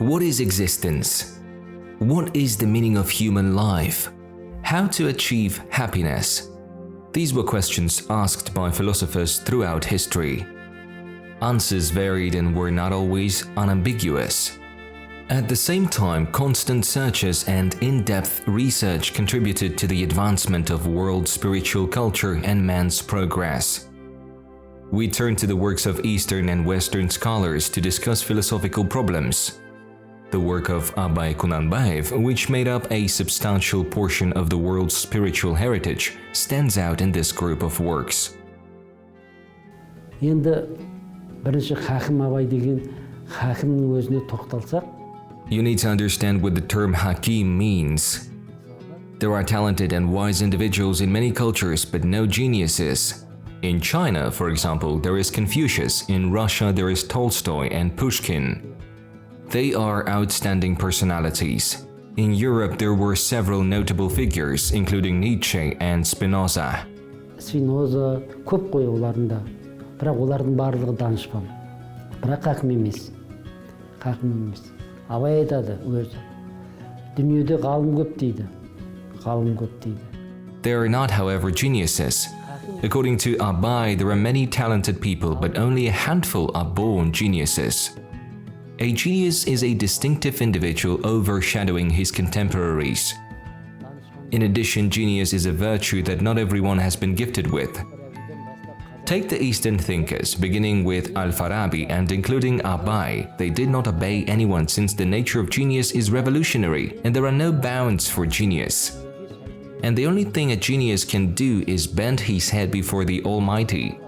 What is existence? What is the meaning of human life? How to achieve happiness? These were questions asked by philosophers throughout history. Answers varied and were not always unambiguous. At the same time, constant searches and in-depth research contributed to the advancement of world spiritual culture and man's progress. We turn to the works of Eastern and Western scholars to discuss philosophical problems. The work of Abai, which made up a substantial portion of the world's spiritual heritage, stands out in this group of works. Енді бірінші хакім Абай деген хакімнің өзіне тоқталсақ, you need to understand what the term hakim means. There are talented and wise individuals in many cultures, but no geniuses. In China, for example, there is Confucius. In Russia, there is Tolstoy and Pushkin. They are outstanding personalities. In Europe, there were several notable figures, including Nietzsche and Spinoza. Spinoza көп қой оларында. Бірақ олардың барлығы данышпан. Бірақ хакім емес. Абай айтады өзі. Дүниеде ғалым көп дейді. They are not, however, geniuses. According to Abai, there are many talented people, but only a handful are born geniuses. A genius is a distinctive individual overshadowing his contemporaries. In addition, genius is a virtue that not everyone has been gifted with. Take the Eastern thinkers, beginning with Al-Farabi and including Abai. They did not obey anyone since the nature of genius is revolutionary and there are no bounds for genius. And the only thing a genius can do is bend his head before the Almighty,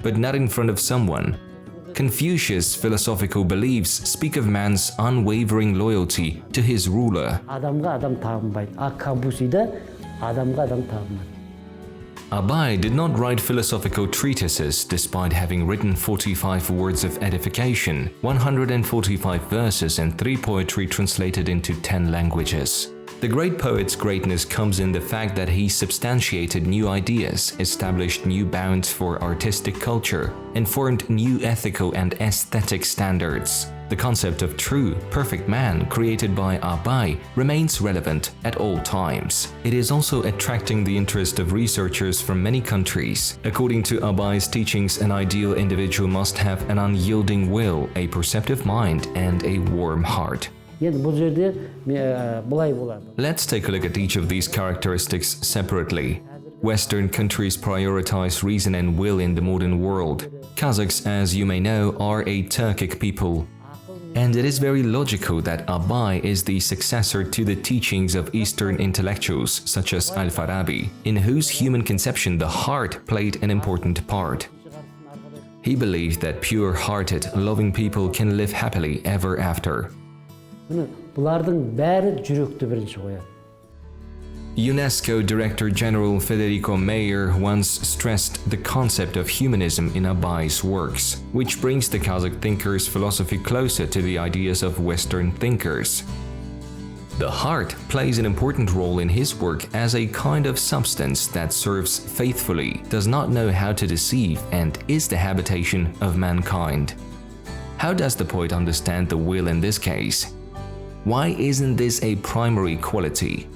but not in front of someone. Confucius' philosophical beliefs speak of man's unwavering loyalty to his ruler. Abai did not write philosophical treatises despite having written 45 words of edification, 145 verses and 3 poetry translated into 10 languages. The great poet's greatness comes in the fact that he substantiated new ideas, established new bounds for artistic culture, and formed new ethical and aesthetic standards. The concept of true, perfect man created by Abai remains relevant at all times. It is also attracting the interest of researchers from many countries. According to Abai's teachings, an ideal individual must have an unyielding will, a perceptive mind, and a warm heart. Let's take a look at each of these characteristics separately. Western countries prioritize reason and will in the modern world. Kazakhs, as you may know, are a Turkic people. And it is very logical that Abai is the successor to the teachings of Eastern intellectuals such as Al-Farabi, in whose human conception the heart played an important part. He believed that pure-hearted, loving people can live happily ever after. UNESCO Director General Federico Meyer once stressed the concept of humanism in Abai's works, which brings the Kazakh thinkers' philosophy closer to the ideas of Western thinkers. The heart plays an important role in his work as a kind of substance that serves faithfully, does not know how to deceive, and is the habitation of mankind. How does the poet understand the will in this case? Why isn't this a primary quality?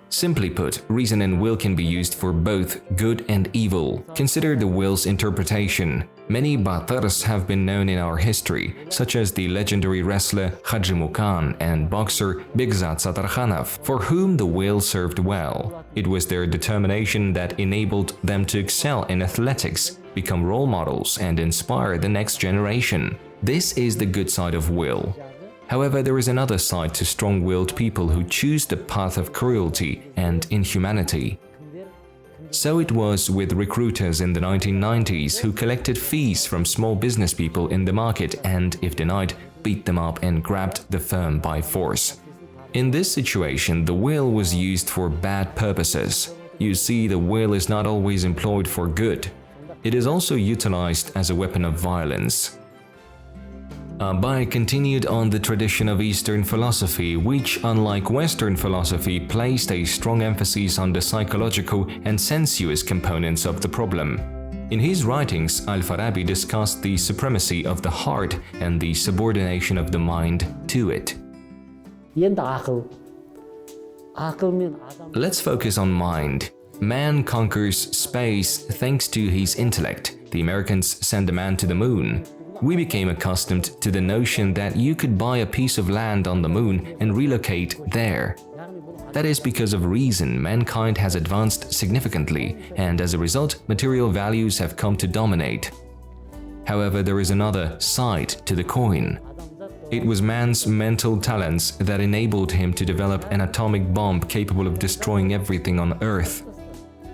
Simply put, reason and will can be used for both good and evil. Consider the will's interpretation. Many batars have been known in our history, such as the legendary wrestler Haji Mukan and boxer Begzat Satarkhanov, for whom the will served well. It was their determination that enabled them to excel in athletics, become role models, and inspire the next generation. This is the good side of will. However, there is another side to strong-willed people who choose the path of cruelty and inhumanity. So it was with recruiters in the 1990s who collected fees from small business people in the market and, if denied, beat them up and grabbed the firm by force. In this situation, the will was used for bad purposes. You see, the will is not always employed for good. It is also utilized as a weapon of violence. Abai continued on the tradition of Eastern philosophy, which, unlike Western philosophy, placed a strong emphasis on the psychological and sensuous components of the problem. In his writings, Al-Farabi discussed the supremacy of the heart and the subordination of the mind to it. Енді ақыл мен адам. Let's focus on mind. Man conquers space thanks to his intellect. The Americans sent a man to the moon. We became accustomed to the notion that you could buy a piece of land on the moon and relocate there. That is because of reason mankind has advanced significantly, and as a result, material values have come to dominate. However, there is another side to the coin. It was man's mental talents that enabled him to develop an atomic bomb capable of destroying everything on Earth.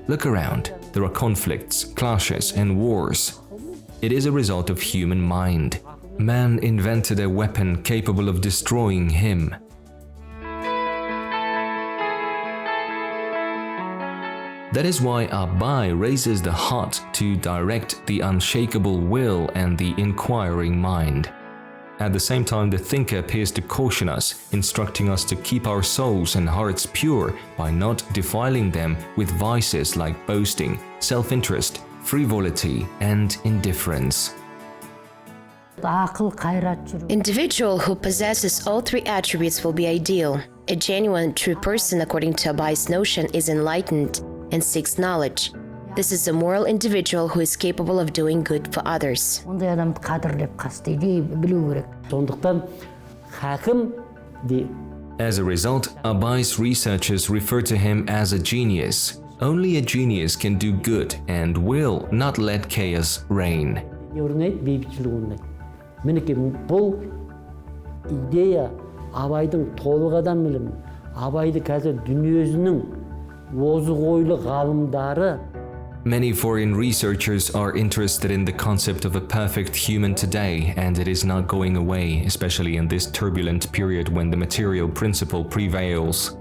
Look around. There are conflicts, clashes, and wars. It is a result of human mind. Man invented a weapon capable of destroying him. That is why Abai raises the heart to direct the unshakable will and the inquiring mind. At the same time, the thinker appears to caution us, instructing us to keep our souls and hearts pure by not defiling them with vices like boasting, self-interest, frivolity, and indifference. Individual who possesses all three attributes will be ideal. A genuine, true person, according to Abai's notion, is enlightened and seeks knowledge. This is a moral individual who is capable of doing good for others. As a result, Abai's researchers refer to him as a genius. Only a genius can do good and will not let chaos reign. Бұл идея Абайдың толық адам білімі, Абайды қазір дүниесінің озық ойлы ғалымдары. Many foreign researchers are interested in the concept of a perfect human today, and it is not going away, especially in this turbulent period when the material principle prevails.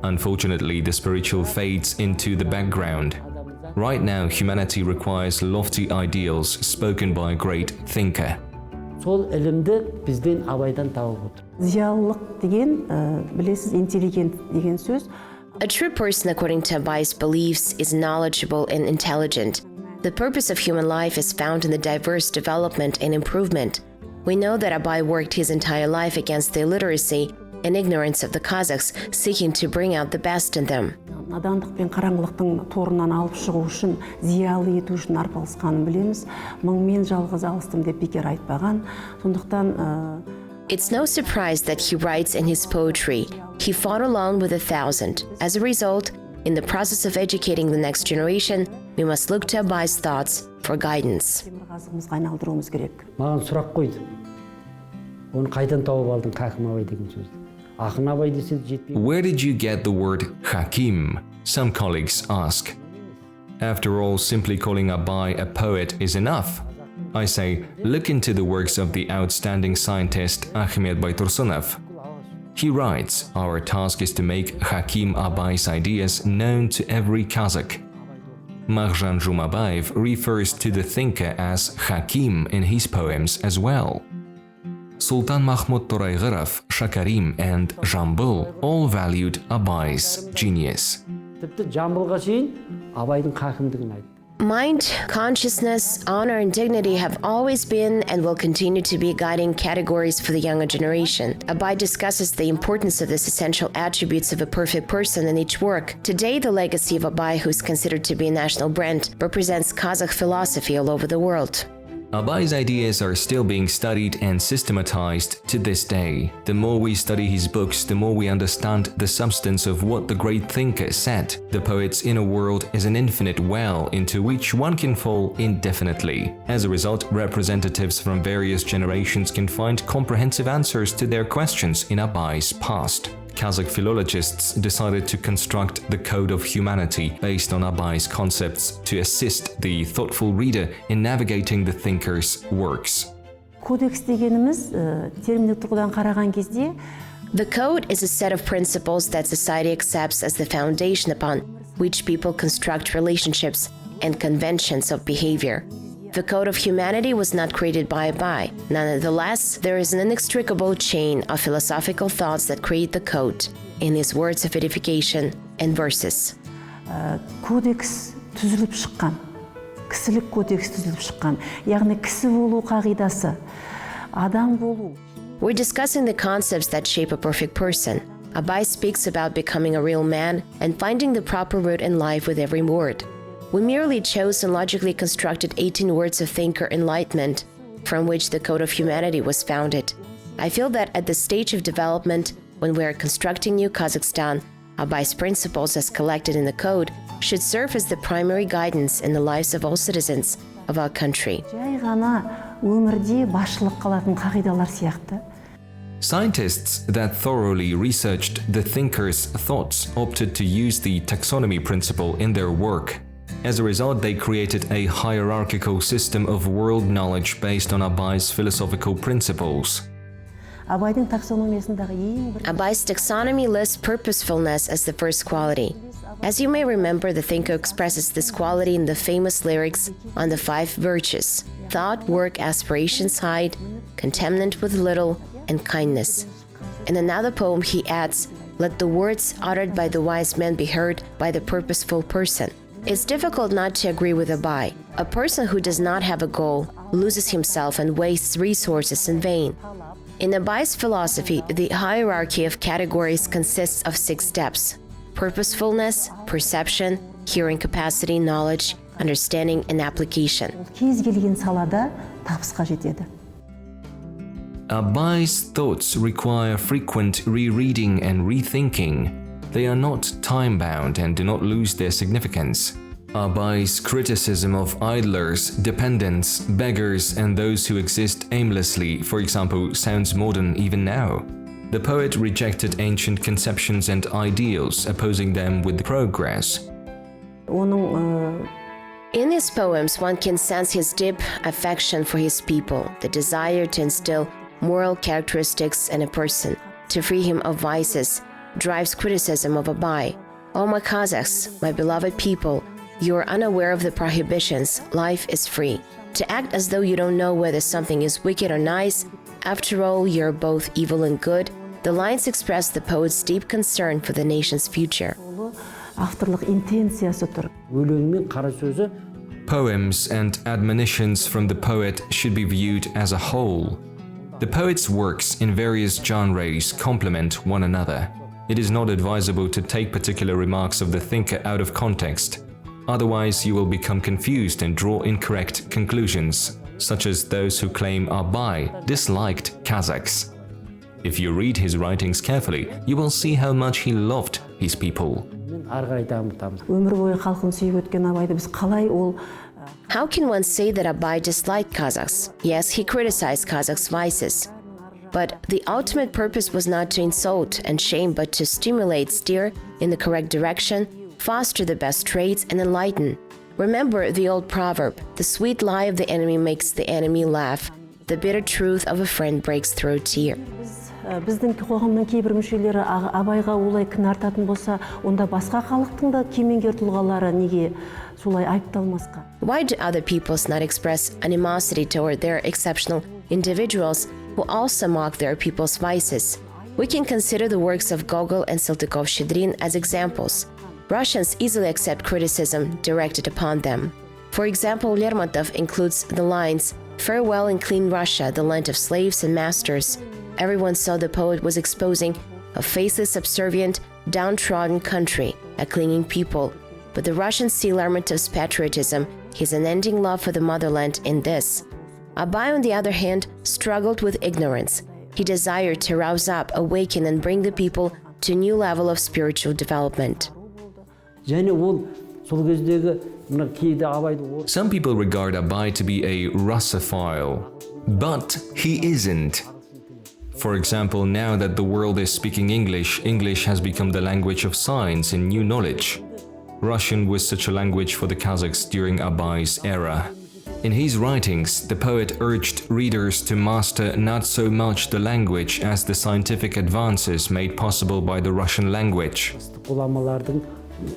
Unfortunately, the spiritual fades into the background. Right now, humanity requires lofty ideals spoken by a great thinker. Сол ілімді бізден Абайдан тауып отыр. Зиялылық деген, білесіз, интеллигент деген сөз. A true person, according to Abai's beliefs, is knowledgeable and intelligent. The purpose of human life is found in the diverse development and improvement. We know that Abai worked his entire life against the illiteracy and ignorance of the Kazakhs, seeking to bring out the best in them. Надандық пен қараңғылықтың торынан алып шығу үшін, зиялы ету үшін арпалысқанын білеміз. Мыңмен жалғыз алыстым деп бекер айтпаған. Сондықтан It's no surprise that he writes in his poetry, he fought alone with 1,000. As a result, in the process of educating the next generation, we must look to Abai's thoughts for guidance. темірқазығымызға айналдыруымыз керек. Маған сұрақ қойды. Оны қайдан тауып алдың, Хакім Абай деген сөзді. Ақын Абай десе жетпей. Where did you get the word Hakim? Some colleagues ask. After all, simply calling Abai a poet is enough. I say, look into the works of the outstanding scientist Ahmed Baitursunov. He writes, our task is to make Hakim Abai's ideas known to every Kazakh. Marjan Jumabayev refers to the thinker as Hakim in his poems as well. Sultan Mahmud Torayg'irov, Shakarim, and Jambul all valued Abai's genius. Тіпті Жамбылға шейін Абайдың хакімдігін айтты. Mind, consciousness, honor, and dignity have always been and will continue to be guiding categories for the younger generation. Abai discusses the importance of these essential attributes of a perfect person in each work. Today, the legacy of Abai, who is considered to be a national brand, represents Kazakh philosophy all over the world. Abai's ideas are still being studied and systematized to this day. The more we study his books, the more we understand the substance of what the great thinker said. The poet's inner world is an infinite well into which one can fall indefinitely. As a result, representatives from various generations can find comprehensive answers to their questions in Abai's past. Kazakh philologists decided to construct the Code of Humanity based on Abai's concepts to assist the thoughtful reader in navigating the thinker's works. Кодекс дегеніміз, терминдік тұрғыдан қараған кезде, The code is a set of principles that society accepts as the foundation upon which people construct relationships and conventions of behavior. The Code of Humanity was not created by Abai. Nonetheless, there is an inextricable chain of philosophical thoughts that create the code in his words of edification and verses. кодекс түзіліп шыққан. кісілік кодекс түзіліп шыққан. Яғни кісі болу қағидасы, адам болу. We're discussing the concepts that shape a perfect person. Abai speaks about becoming a real man and finding the proper route in life with every word. We merely chose and logically constructed 18 words of thinker enlightenment, from which the Code of Humanity was founded. I feel that at the stage of development, when we are constructing new Kazakhstan, Abai's principles as collected in the code should serve as the primary guidance in the lives of all citizens of our country. Жай ғана өмірде басшылық қалатын қағидалар сияқты. Scientists that thoroughly researched the thinker's thoughts opted to use the taxonomy principle in their work. As a result, they created a hierarchical system of world knowledge based on Abai's philosophical principles. Абайдың таксономиясындағы Abai's taxonomy lists purposefulness as the first quality. As you may remember, the thinker expresses this quality in the famous lyrics on the 5 virtues: thought, work, aspirations, hide, contentment with little, and kindness. In another poem, he adds, "Let the words uttered by the wise man be heard by the purposeful person." It's difficult not to agree with Abai. A person who does not have a goal loses himself and wastes resources in vain. In Abai's philosophy, the hierarchy of categories consists of 6 steps: purposefulness, perception, hearing capacity, knowledge, understanding, and application. кез келген салада табысқа жетеді. Abai's thoughts require frequent rereading and rethinking. They are not time-bound and do not lose their significance. Abai's criticism of idlers, dependents, beggars, and those who exist aimlessly, for example, sounds modern even now. The poet rejected ancient conceptions and ideals, opposing them with progress. In his poems, one can sense his deep affection for his people, the desire to instill moral characteristics in a person, to free him of vices, drives criticism of Abai. "O my Kazakhs, my beloved people, you are unaware of the prohibitions. Life is free. To act as though you don't know whether something is wicked or nice, after all, you're both evil and good." The lines express the poet's deep concern for the nation's future. Авторлық интенциясы тұр. Өлең мен қара сөзі Poems and admonitions from the poet should be viewed as a whole. The poet's works in various genres complement one another. It is not advisable to take particular remarks of the thinker out of context. Otherwise, you will become confused and draw incorrect conclusions, such as those who claim Abai disliked Kazakhs. If you read his writings carefully, you will see how much he loved his people. мен ары қарай дамытамыз. Өмір бойы халқын сүйіп өткен Абайды біз қалай ол How can one say that Abai disliked Kazakhs? Yes, he criticized Kazakhs' vices. But the ultimate purpose was not to insult and shame, but to stimulate, steer in the correct direction, foster the best traits, and enlighten. Remember the old proverb, "The sweet lie of the enemy makes the enemy laugh. The bitter truth of a friend breaks through a tear." біздің қоғамның кейбір мүшелері Абайға олай кінә артатын болса, онда басқа халықтың да кемеңгер тұлғалары неге солай айыпталмасқа? Why do other peoples not express animosity toward their exceptional individuals who also mock their people's vices? We can consider the works of Gogol and Saltykov-Shchedrin as examples. Russians easily accept criticism directed upon them. For example, Lermontov includes the lines, "Farewell and clean Russia, the land of slaves and masters." Everyone saw the poet was exposing a faithless, subservient, downtrodden country, a clinging people. But the Russians see Lermontov's patriotism, his unending love for the motherland, in this. Abai, on the other hand, struggled with ignorance. He desired to rouse up, awaken, and bring the people to a new level of spiritual development. және ол сол кездегі мына кейде Абайды Some people regard Abai to be a Russophile, but he isn't. For example, now that the world is speaking English, English has become the language of science and new knowledge. Russian was such a language for the Kazakhs during Abai's era. In his writings, the poet urged readers to master not so much the language as the scientific advances made possible by the Russian language. ғұламалардың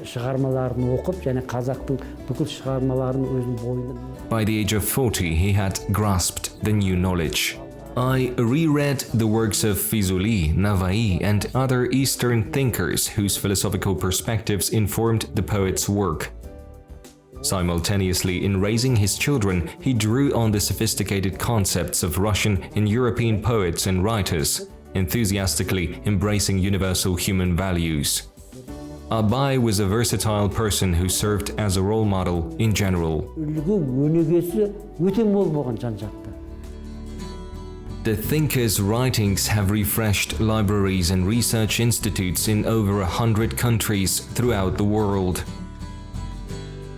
шығармаларын оқып, және қазақтың бүкіл шығармаларын өзінің бойына. By the age of 40, he had grasped the new knowledge. I reread the works of Fizuli, Navai, and other Eastern thinkers whose philosophical perspectives informed the poet's work. Simultaneously, in raising his children, he drew on the sophisticated concepts of Russian and European poets and writers, enthusiastically embracing universal human values. Abai was a versatile person who served as a role model in general. The thinker's writings have refreshed libraries and research institutes in over 100 countries throughout the world.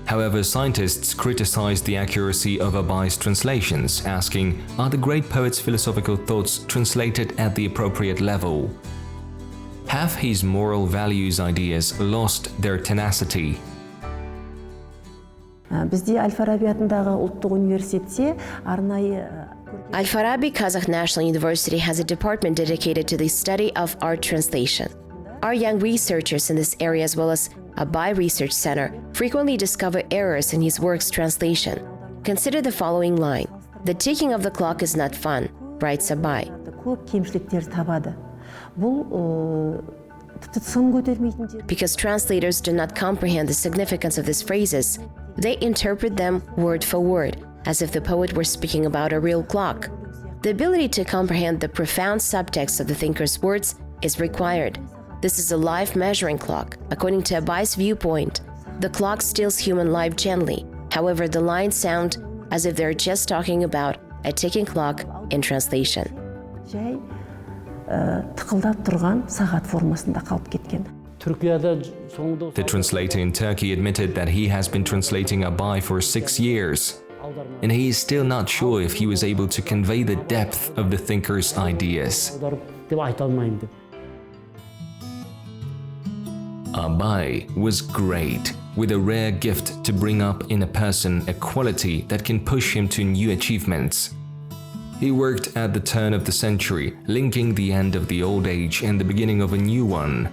However, scientists criticized the accuracy of Abai's translations, asking, are the great poet's philosophical thoughts translated at the appropriate level? Have his moral values ideas lost their tenacity? Бізде Әл-Фараби атындағы ұлттық университетте арнайы Al-Farabi Kazakh National University has a department dedicated to the study of art translation. Our young researchers in this area, as well as Abai Research Center, frequently discover errors in his work's translation. Consider the following line. The ticking of the clock is not fun, writes Abai. көп кемшіліктер табады. Бұл тіпті сын көтермейтін жер. Because translators do not comprehend the significance of these phrases, they interpret them word for word, as if the poet were speaking about a real clock. The ability to comprehend the profound subtext of the thinker's words is required. This is a life measuring clock. According to Abai's viewpoint, the clock steals human life gently. However, the lines sound as if they're just talking about a ticking clock in translation. Жай тықылдап тұрған сағат формасында қалып кеткен. The translator in Turkey admitted that he has been translating Abai for 6 years, and he is still not sure if he was able to convey the depth of the thinker's ideas. Abai was great, with a rare gift to bring up in a person a quality that can push him to new achievements. He worked at the turn of the century, linking the end of the old age and the beginning of a new one.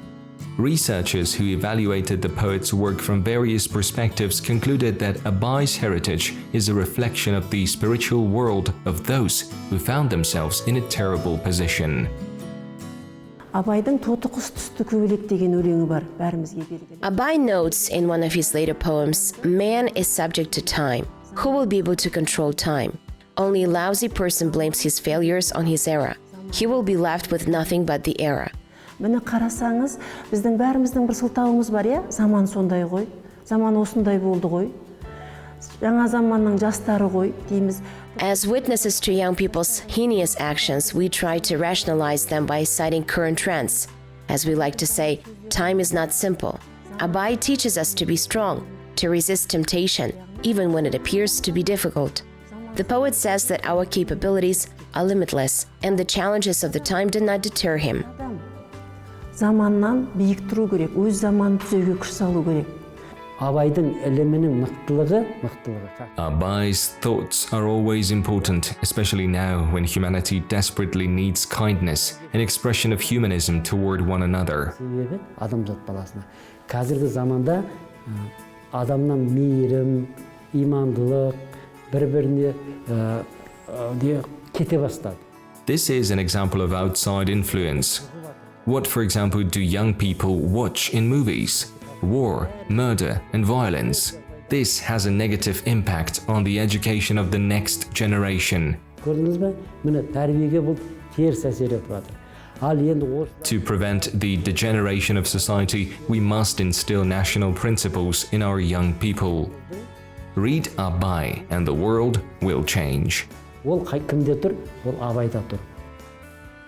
Researchers who evaluated the poet's work from various perspectives concluded that Abai's heritage is a reflection of the spiritual world of those who found themselves in a terrible position. Абайдың тоты құс түсті көбелек деген өлеңі бар, бәрімізге белгілі. Abai notes in one of his later poems, man is subject to time. Who will be able to control time? Only a lousy person blames his failures on his era. He will be left with nothing but the era. Мені қарасаңыз, біздің бәріміздің бір сылтауымыз бар, иә? Заман сондай ғой, заман осындай болды ғой. Жаңа заманның жастары ғой, дейміз. As witnesses to young people's heinous actions, we try to rationalize them by citing current trends. As we like to say, time is not simple. Abai teaches us to be strong, to resist temptation, even when it appears to be difficult. The poet says that our capabilities are limitless, and the challenges of the time did not deter him. Заманнан биік тұру керек, өз заманын түзеуге күш салу керек. Абайдың ілімінің мықтылығы. Abai's thoughts are always important, especially now when humanity desperately needs kindness, an expression of humanism toward one another. Себебі адамзат баласына. Қазіргі заманда адамнан мейірім, имандылық, бір-біріне кете бастады. This is an example of outside influence. What, for example, do young people watch in movies? War, murder, and violence. This has a negative impact on the education of the next generation. Көрдіңіз бе? Міне тәрбиеге бұл теріс әсер етіп жатыр. Ал енді To prevent the degeneration of society, we must instill national principles in our young people. Read Abai and the world will change. ол кімде тұр? Ол Абайда тұр.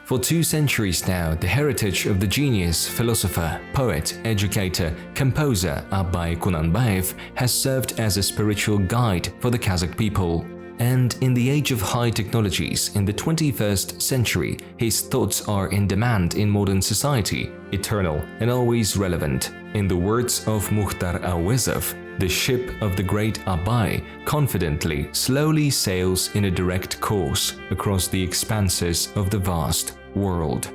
For 2 centuries now, the heritage of the genius, philosopher, poet, educator, composer Abai Kunanbayev has served as a spiritual guide for the Kazakh people. And in the age of high technologies, in the 21st century, his thoughts are in demand in modern society, eternal and always relevant. In the words of Mukhtar Awezov, the ship of the great Abai confidently, slowly sails in a direct course across the expanses of the vast world.